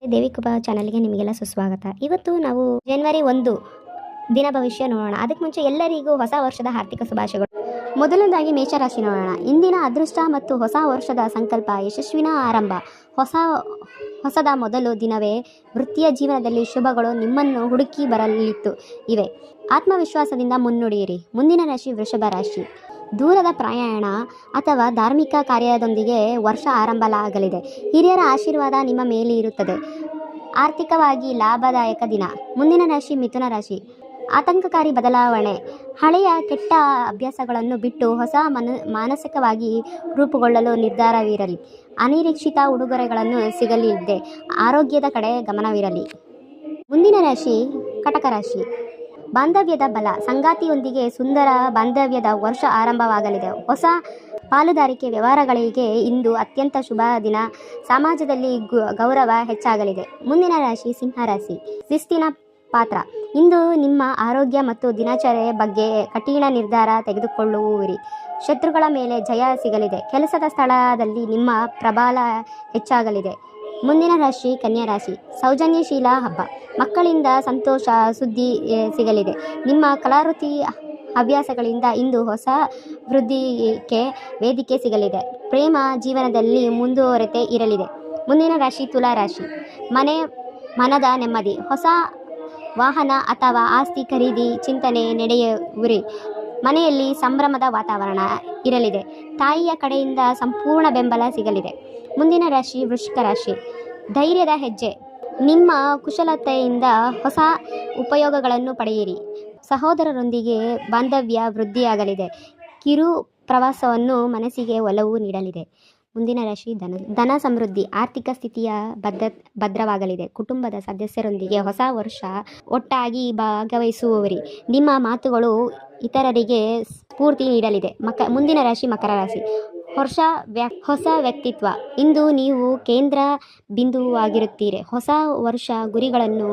ದೇವಿಕೃಪಾ ಚಾನಲ್ಗೆ ನಿಮಗೆಲ್ಲ ಸುಸ್ವಾಗತ. ಇವತ್ತು ನಾವು ಜನವರಿ 1 ದಿನ ಭವಿಷ್ಯ ನೋಡೋಣ. ಅದಕ್ಕೆ ಮುಂಚೆ ಎಲ್ಲರಿಗೂ ಹೊಸ ವರ್ಷದ ಆರ್ಥಿಕ ಶುಭಾಶಯಗಳು. ಮೊದಲನೇದಾಗಿ ಮೇಷರಾಶಿ ನೋಡೋಣ. ಇಂದಿನ ಅದೃಷ್ಟ ಮತ್ತು ಹೊಸ ವರ್ಷದ ಸಂಕಲ್ಪ ಯಶಸ್ವಿನ ಆರಂಭ. ಹೊಸದ ಮೊದಲು ದಿನವೇ ವೃತ್ತಿಯ ಜೀವನದಲ್ಲಿ ಶುಭಗಳು ನಿಮ್ಮನ್ನು ಹುಡುಕಿ ಬರಲಿತ್ತು ಇವೆ. ಆತ್ಮವಿಶ್ವಾಸದಿಂದ ಮುನ್ನುಡಿಯಿರಿ. ಮುಂದಿನ ರಾಶಿ ವೃಷಭ ರಾಶಿ. ದೂರದ ಪ್ರಯಾಣ ಅಥವಾ ಧಾರ್ಮಿಕ ಕಾರ್ಯದೊಂದಿಗೆ ವರ್ಷ ಆರಂಭವಾಗಲಿದೆ. ಹಿರಿಯರ ಆಶೀರ್ವಾದ ನಿಮ್ಮ ಮೇಲೆ ಇರುತ್ತದೆ. ಆರ್ಥಿಕವಾಗಿ ಲಾಭದಾಯಕ ದಿನ. ಮುಂದಿನ ರಾಶಿ ಮಿಥುನ ರಾಶಿ. ಆತಂಕಕಾರಿ ಬದಲಾವಣೆ. ಹಳೆಯ ಕೆಟ್ಟ ಅಭ್ಯಾಸಗಳನ್ನು ಬಿಟ್ಟು ಹೊಸ ಮಾನಸಿಕವಾಗಿ ರೂಪುಗೊಳ್ಳಲು ನಿರ್ಧಾರವಿರಲಿ. ಅನಿರೀಕ್ಷಿತ ಉಡುಗೊರೆಗಳನ್ನು ಸಿಗಲಿದೆ. ಆರೋಗ್ಯದ ಕಡೆ ಗಮನವಿರಲಿ. ಮುಂದಿನ ರಾಶಿ ಕಟಕ ರಾಶಿ. ಬಾಂಧವ್ಯದ ಬಲ. ಸಂಗಾತಿಯೊಂದಿಗೆ ಸುಂದರ ಬಾಂಧವ್ಯದ ವರ್ಷ ಆರಂಭವಾಗಲಿದೆ. ಹೊಸ ಪಾಲುದಾರಿಕೆ ವ್ಯವಹಾರಗಳಿಗೆ ಇಂದು ಅತ್ಯಂತ ಶುಭ ದಿನ. ಸಮಾಜದಲ್ಲಿ ಗೌರವ ಹೆಚ್ಚಾಗಲಿದೆ. ಮುಂದಿನ ರಾಶಿ ಸಿಂಹರಾಶಿ. ಶಿಸ್ತಿನ ಪಾತ್ರ. ಇಂದು ನಿಮ್ಮ ಆರೋಗ್ಯ ಮತ್ತು ದಿನಚರ್ಯೆ ಬಗ್ಗೆ ಕಠಿಣ ನಿರ್ಧಾರ ತೆಗೆದುಕೊಳ್ಳುವಿರಿ. ಶತ್ರುಗಳ ಮೇಲೆ ಜಯ ಸಿಗಲಿದೆ. ಕೆಲಸದ ಸ್ಥಳದಲ್ಲಿ ನಿಮ್ಮ ಪ್ರಬಲ ಹೆಚ್ಚಾಗಲಿದೆ. ಮುಂದಿನ ರಾಶಿ ಕನ್ಯಾ ರಾಶಿ. ಸೌಜನ್ಯಶೀಲ ಹಬ್ಬ. ಮಕ್ಕಳಿಂದ ಸಂತೋಷ ಸುದ್ದಿ ಸಿಗಲಿದೆ. ನಿಮ್ಮ ಕಲಾವೃತ್ತಿ ಹವ್ಯಾಸಗಳಿಂದ ಇಂದು ಹೊಸ ವೃದ್ಧಿಗೆ ವೇದಿಕೆ ಸಿಗಲಿದೆ. ಪ್ರೇಮ ಜೀವನದಲ್ಲಿ ಮುಂದುವರೆತೆ ಇರಲಿದೆ. ಮುಂದಿನ ರಾಶಿ ತುಲಾ ರಾಶಿ. ಮನದ ನೆಮ್ಮದಿ. ಹೊಸ ವಾಹನ ಅಥವಾ ಆಸ್ತಿ ಖರೀದಿ ಚಿಂತನೆ ನಡೆಯುವಿರಿ. ಮನೆಯಲ್ಲಿ ಸಂಭ್ರಮದ ವಾತಾವರಣ ಇರಲಿದೆ. ತಾಯಿಯ ಕಡೆಯಿಂದ ಸಂಪೂರ್ಣ ಬೆಂಬಲ ಸಿಗಲಿದೆ. ಮುಂದಿನ ರಾಶಿ ವೃಶ್ಚಿಕ ರಾಶಿ. ಧೈರ್ಯದ ಹೆಜ್ಜೆ. ನಿಮ್ಮ ಕುಶಲತೆಯಿಂದ ಹೊಸ ಉಪಯೋಗಗಳನ್ನು ಪಡೆಯಿರಿ. ಸಹೋದರರೊಂದಿಗೆ ಬಾಂಧವ್ಯ ವೃದ್ಧಿಯಾಗಲಿದೆ. ಕಿರು ಪ್ರವಾಸವನ್ನು ಮನಸ್ಸಿಗೆ ಒಲವು ನೀಡಲಿದೆ. ಮುಂದಿನ ರಾಶಿ ಧನ ಸಮೃದ್ಧಿ. ಆರ್ಥಿಕ ಸ್ಥಿತಿಯ ಭದ್ರವಾಗಲಿದೆ. ಕುಟುಂಬದ ಸದಸ್ಯರೊಂದಿಗೆ ಹೊಸ ವರ್ಷ ಒಟ್ಟಾಗಿ ಭಾಗವಹಿಸುವವರಿ. ನಿಮ್ಮ ಮಾತುಗಳು ಇತರರಿಗೆ ಸ್ಫೂರ್ತಿ ನೀಡಲಿದೆ. ಮುಂದಿನ ರಾಶಿ ಮಕರ ರಾಶಿ. ಹೊಸ ವ್ಯಕ್ತಿತ್ವ. ಇಂದು ನೀವು ಕೇಂದ್ರ ಬಿಂದುವಾಗಿರುತ್ತೀರಿ. ಹೊಸ ವರ್ಷ ಗುರಿಗಳನ್ನು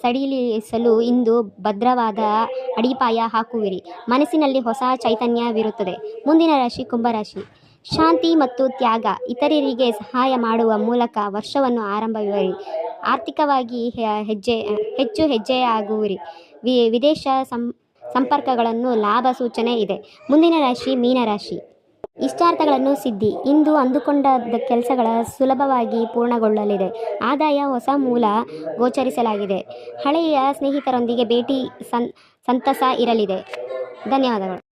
ಸಡಿಲಿಸಲು ಇಂದು ಭದ್ರವಾದ ಅಡಿಪಾಯ ಹಾಕುವಿರಿ. ಮನಸ್ಸಿನಲ್ಲಿ ಹೊಸ ಚೈತನ್ಯವಿರುತ್ತದೆ. ಮುಂದಿನ ರಾಶಿ ಕುಂಭರಾಶಿ. ಶಾಂತಿ ಮತ್ತು ತ್ಯಾಗ. ಇತರರಿಗೆ ಸಹಾಯ ಮಾಡುವ ಮೂಲಕ ವರ್ಷವನ್ನು ಆರಂಭಿಸುವಿರಿ. ಆರ್ಥಿಕವಾಗಿ ಹೆಚ್ಚು ಹೆಜ್ಜೆಯಾಗುವಿರಿ. ವಿದೇಶ ಸಂಪರ್ಕಗಳನ್ನು ಲಾಭ ಸೂಚನೆ ಇದೆ. ಮುಂದಿನ ರಾಶಿ ಮೀನರಾಶಿ. ಇಷ್ಟಾರ್ಥಗಳನ್ನು ಸಿದ್ಧಿ. ಇಂದು ಅಂದುಕೊಂಡ ಕೆಲಸಗಳ ಸುಲಭವಾಗಿ ಪೂರ್ಣಗೊಳ್ಳಲಿದೆ. ಆದಾಯ ಹೊಸ ಮೂಲ ಗೋಚರಿಸಲಾಗಿದೆ. ಹಳೆಯ ಸ್ನೇಹಿತರೊಂದಿಗೆ ಭೇಟಿ ಸಂತಸ ಇರಲಿದೆ. ಧನ್ಯವಾದಗಳು.